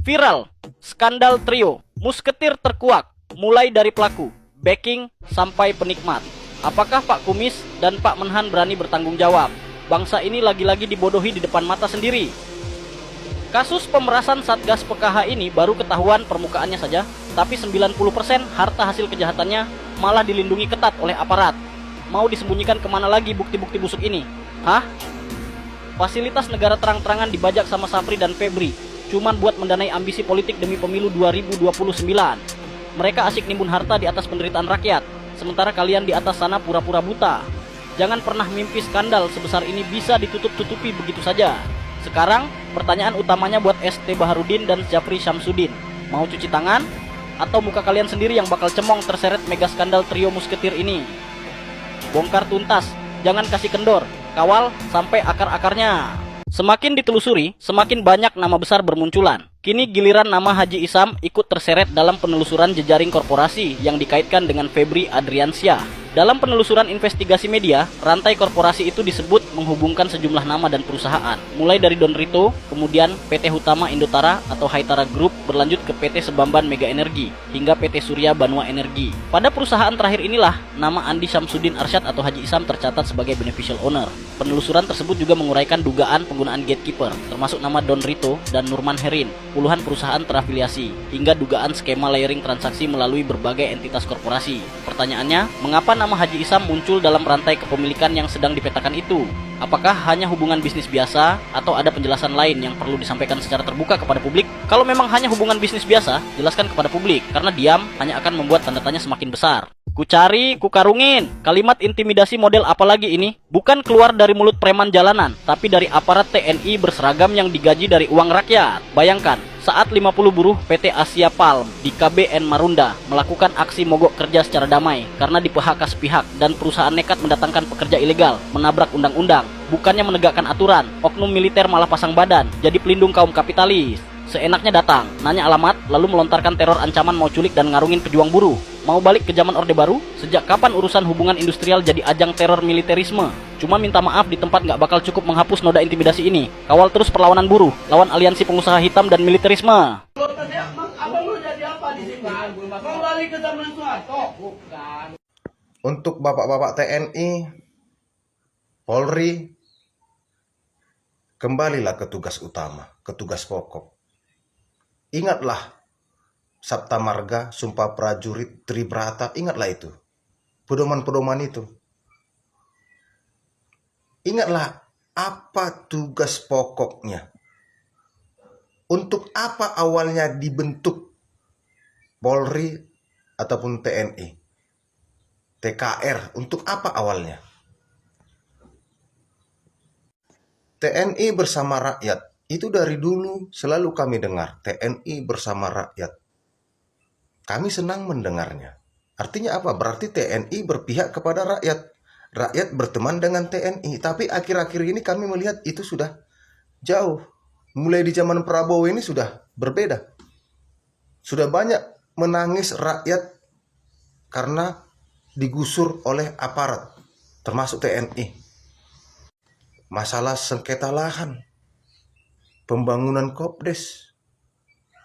Viral, skandal trio, musketir terkuak, mulai dari pelaku, backing, sampai penikmat. Apakah Pak Kumis dan Pak Menhan berani bertanggung jawab? Bangsa ini lagi-lagi dibodohi di depan mata sendiri. Kasus pemerasan Satgas PKH ini baru ketahuan permukaannya saja, tapi 90% harta hasil kejahatannya malah dilindungi ketat oleh aparat. Mau disembunyikan kemana lagi bukti-bukti busuk ini? Hah? Fasilitas negara terang-terangan dibajak sama Sapri dan Febri, cuman buat mendanai ambisi politik demi pemilu 2029. Mereka asik nimbun harta di atas penderitaan rakyat, sementara kalian di atas sana pura-pura buta. Jangan pernah mimpi skandal sebesar ini bisa ditutup-tutupi begitu saja. Sekarang, pertanyaan utamanya buat ST Baharudin dan Jafri Syamsuddin. Mau cuci tangan? Atau muka kalian sendiri yang bakal cemong terseret mega skandal trio musketir ini? Bongkar tuntas, jangan kasih kendor, kawal sampai akar-akarnya. Semakin ditelusuri, semakin banyak nama besar bermunculan. Kini giliran nama Haji Isam ikut terseret dalam penelusuran jejaring korporasi yang dikaitkan dengan Febri Adriansyah. Dalam penelusuran investigasi media, rantai korporasi itu disebut menghubungkan sejumlah nama dan perusahaan. Mulai dari Don Rito, kemudian PT Hutama Indotara atau Haitara Group, berlanjut ke PT Sebamban Mega Energi, hingga PT Surya Banua Energi. Pada perusahaan terakhir inilah, nama Andi Syamsuddin Arsyad atau Haji Isam tercatat sebagai beneficial owner. Penelusuran tersebut juga menguraikan dugaan penggunaan gatekeeper, termasuk nama Don Rito dan Nurman Herin, puluhan perusahaan terafiliasi, hingga dugaan skema layering transaksi melalui berbagai entitas korporasi. Pertanyaannya, mengapa nama Haji Isam muncul dalam rantai kepemilikan yang sedang dipetakan itu? Apakah hanya hubungan bisnis biasa atau ada penjelasan lain yang perlu disampaikan secara terbuka kepada publik? Kalau memang hanya hubungan bisnis biasa, jelaskan kepada publik, karena diam hanya akan membuat tanda tanya semakin besar. Ku cari, ku karungin. Kalimat intimidasi model apa lagi ini? Bukan keluar dari mulut preman jalanan, tapi dari aparat TNI berseragam yang digaji dari uang rakyat. Bayangkan, saat 50 buruh PT Asia Palm di KBN Marunda melakukan aksi mogok kerja secara damai karena di PHK sepihak dan perusahaan nekat mendatangkan pekerja ilegal, menabrak undang-undang. Bukannya menegakkan aturan, oknum militer malah pasang badan, jadi pelindung kaum kapitalis. Seenaknya datang, nanya alamat, lalu melontarkan teror ancaman mau culik dan ngarungin pejuang buruh. Mau balik ke zaman Orde Baru? Sejak kapan urusan hubungan industrial jadi ajang teror militerisme? Cuma minta maaf di tempat nggak bakal cukup menghapus noda intimidasi ini. Kawal terus perlawanan buruh, lawan aliansi pengusaha hitam dan militerisme. Untuk bapak-bapak TNI, Polri, kembalilah ke tugas utama, ke tugas pokok. Ingatlah Sabta Marga, Sumpah Prajurit, Tribrata, ingatlah itu. Pedoman-pedoman itu. Ingatlah apa tugas pokoknya. Untuk apa awalnya dibentuk Polri ataupun TNI. TKR, untuk apa awalnya? TNI bersama rakyat. Itu dari dulu selalu kami dengar, TNI bersama rakyat. Kami senang mendengarnya. Artinya apa? Berarti TNI berpihak kepada rakyat. Rakyat berteman dengan TNI. Tapi akhir-akhir ini kami melihat itu sudah jauh. Mulai di zaman Prabowo ini sudah berbeda. Sudah banyak menangis rakyat karena digusur oleh aparat, termasuk TNI. Masalah sengketa lahan, pembangunan Kopdes,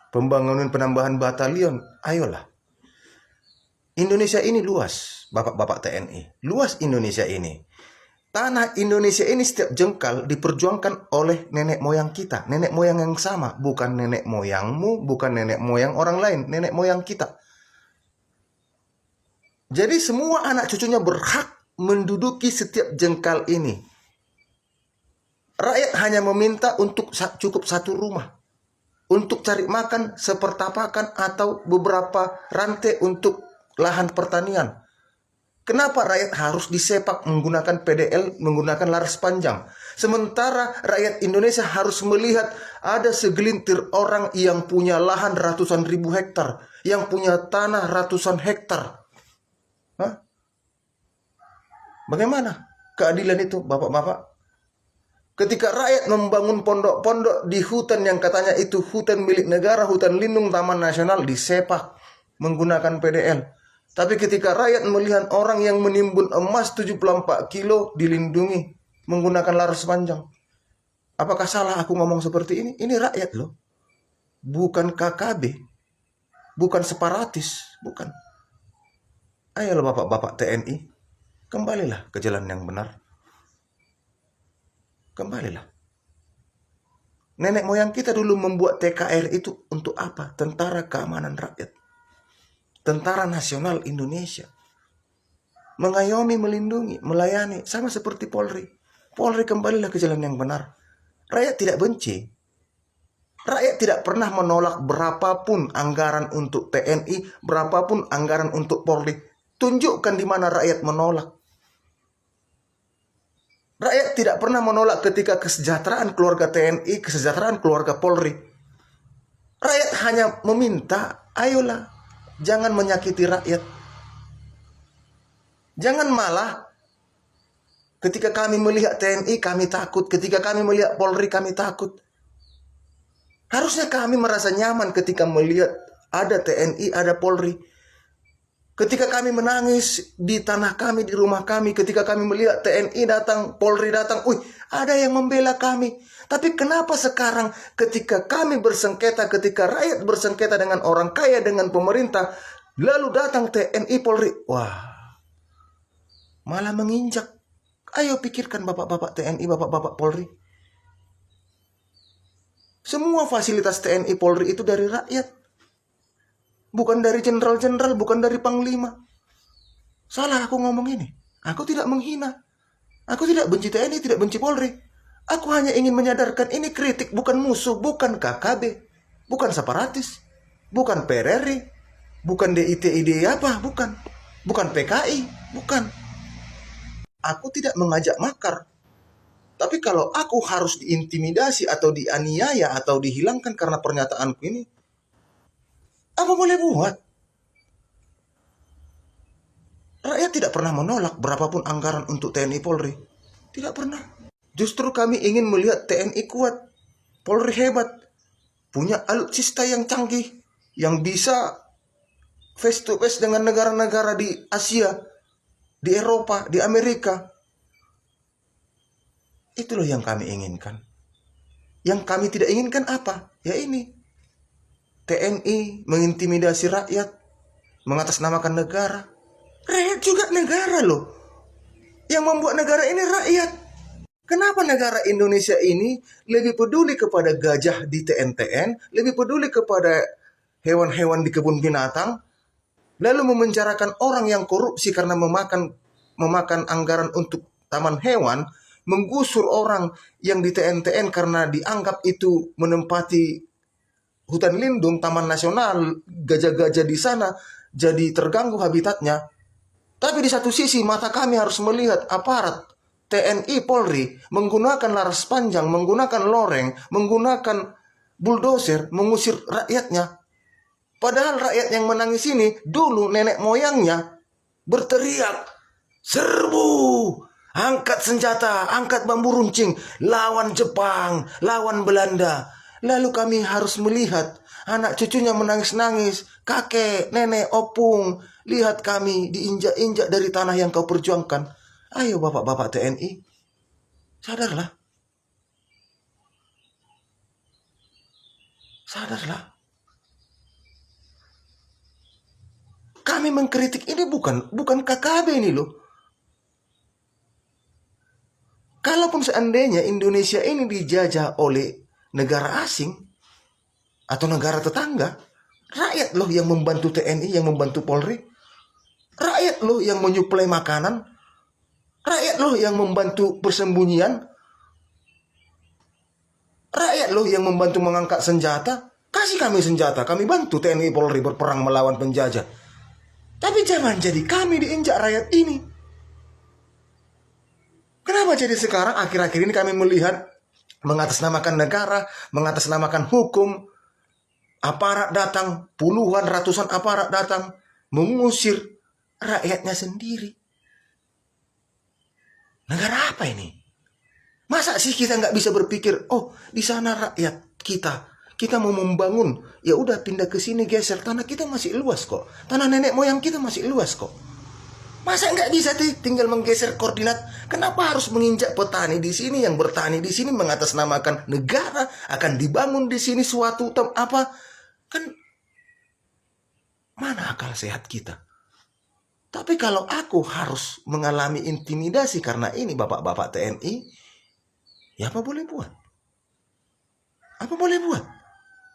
pembangunan penambahan batalion, ayolah. Indonesia ini luas, bapak-bapak TNI. Luas Indonesia ini. Tanah Indonesia ini setiap jengkal diperjuangkan oleh nenek moyang kita. Nenek moyang yang sama. Bukan nenek moyangmu, bukan nenek moyang orang lain. Nenek moyang kita. Jadi semua anak cucunya berhak menduduki setiap jengkal ini. Rakyat hanya meminta untuk cukup satu rumah. Untuk cari makan, sepertapakan, atau beberapa rantai untuk lahan pertanian. Kenapa rakyat harus disepak menggunakan PDL, menggunakan laras panjang? Sementara rakyat Indonesia harus melihat ada segelintir orang yang punya lahan ratusan ribu hektar, yang punya tanah ratusan hektar. Hah? Bagaimana keadilan itu, bapak-bapak? Ketika rakyat membangun pondok-pondok di hutan yang katanya itu hutan milik negara, hutan lindung, taman nasional, disepak menggunakan PDL. Tapi ketika rakyat melihat orang yang menimbun emas 74 kilo dilindungi menggunakan laras panjang. Apakah salah aku ngomong seperti ini? Ini rakyat loh. bukan KKB, bukan separatis, bukan. Ayolah bapak-bapak TNI, kembalilah ke jalan yang benar. Kembalilah. Nenek moyang kita dulu membuat TKR itu untuk apa? Tentara Keamanan Rakyat. Tentara Nasional Indonesia. Mengayomi, melindungi, melayani. Sama seperti Polri. Polri kembalilah ke jalan yang benar. Rakyat tidak benci. Rakyat tidak pernah menolak berapapun anggaran untuk TNI, berapapun anggaran untuk Polri. Tunjukkan di mana rakyat menolak. Rakyat tidak pernah menolak ketika kesejahteraan keluarga TNI, kesejahteraan keluarga Polri. Rakyat hanya meminta, ayolah, jangan menyakiti rakyat. Jangan malah ketika kami melihat TNI, kami takut. Ketika kami melihat Polri, kami takut. Harusnya kami merasa nyaman ketika melihat ada TNI, ada Polri. Ketika kami menangis di tanah kami, di rumah kami, ketika kami melihat TNI datang, Polri datang, ada yang membela kami. Tapi kenapa sekarang ketika kami bersengketa, ketika rakyat bersengketa dengan orang kaya, dengan pemerintah, lalu datang TNI, Polri, malah menginjak. Ayo pikirkan bapak-bapak TNI, bapak-bapak Polri. Semua fasilitas TNI, Polri itu dari rakyat. Bukan dari jenderal-jenderal, bukan dari panglima. Salah aku ngomong ini. Aku tidak menghina. Aku tidak benci TNI, tidak benci Polri. Aku hanya ingin menyadarkan ini kritik, bukan musuh, bukan KKB, bukan separatis, bukan PRRI, bukan DITID apa, bukan. Bukan PKI, bukan. Aku tidak mengajak makar. Tapi kalau aku harus diintimidasi atau dianiaya atau dihilangkan karena pernyataanku ini, apa boleh buat? Rakyat tidak pernah menolak berapapun anggaran untuk TNI Polri. Tidak pernah. Justru kami ingin melihat TNI kuat, Polri hebat, punya alutsista yang canggih, yang bisa face to face dengan negara-negara di Asia, di Eropa, di Amerika. Itulah yang kami inginkan. Yang kami tidak inginkan apa? Ya ini. TNI mengintimidasi rakyat, mengatasnamakan negara. Rakyat juga negara loh. Yang membuat negara ini rakyat. Kenapa negara Indonesia ini lebih peduli kepada gajah di TNTN, lebih peduli kepada hewan-hewan di kebun binatang, lalu memenjarakan orang yang korupsi karena memakan anggaran untuk taman hewan, menggusur orang yang di TNTN karena dianggap itu menempati hutan lindung, taman nasional, gajah-gajah di sana jadi terganggu habitatnya. Tapi di satu sisi mata kami harus melihat aparat TNI Polri menggunakan laras panjang, menggunakan loreng, menggunakan bulldozer mengusir rakyatnya. Padahal rakyat yang menangis ini dulu nenek moyangnya berteriak, "Serbu! Angkat senjata, angkat bambu runcing, lawan Jepang, lawan Belanda." Lalu kami harus melihat anak cucunya menangis-nangis, kakek, nenek, opung, lihat kami diinjak-injak dari tanah yang kau perjuangkan. Ayo bapak-bapak TNI, sadarlah. Sadarlah. Kami mengkritik ini bukan KKB ini loh. Kalaupun seandainya Indonesia ini dijajah oleh negara asing atau negara tetangga, rakyat loh yang membantu TNI, yang membantu Polri. Rakyat loh yang menyuplai makanan. Rakyat loh yang membantu persembunyian. Rakyat loh yang membantu mengangkat senjata. Kasih kami senjata, kami bantu TNI Polri berperang melawan penjajah. Tapi jangan jadi kami diinjak rakyat ini. Kenapa jadi sekarang akhir-akhir ini kami melihat mengatasnamakan negara, mengatasnamakan hukum, aparat datang, puluhan, ratusan aparat datang, mengusir rakyatnya sendiri. Negara apa ini? Masa sih kita nggak bisa berpikir, di sana rakyat kita mau membangun, ya udah pindah ke sini geser, tanah kita masih luas kok, tanah nenek moyang kita masih luas kok. Masa nggak bisa tinggal menggeser koordinat? Kenapa harus menginjak petani di sini, yang bertani di sini mengatasnamakan negara, akan dibangun di sini suatu apa? Kan mana akal sehat kita? Tapi kalau aku harus mengalami intimidasi karena ini bapak-bapak TNI, ya apa boleh buat? Apa boleh buat?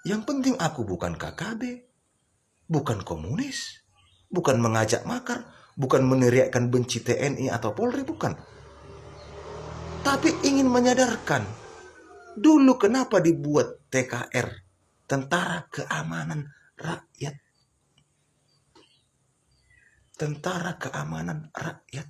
Yang penting aku bukan KKB, bukan komunis, bukan mengajak makar, bukan meneriakkan benci TNI atau Polri, bukan. Tapi ingin menyadarkan, dulu kenapa dibuat TKR, Tentara Keamanan Rakyat. Tentara Keamanan Rakyat.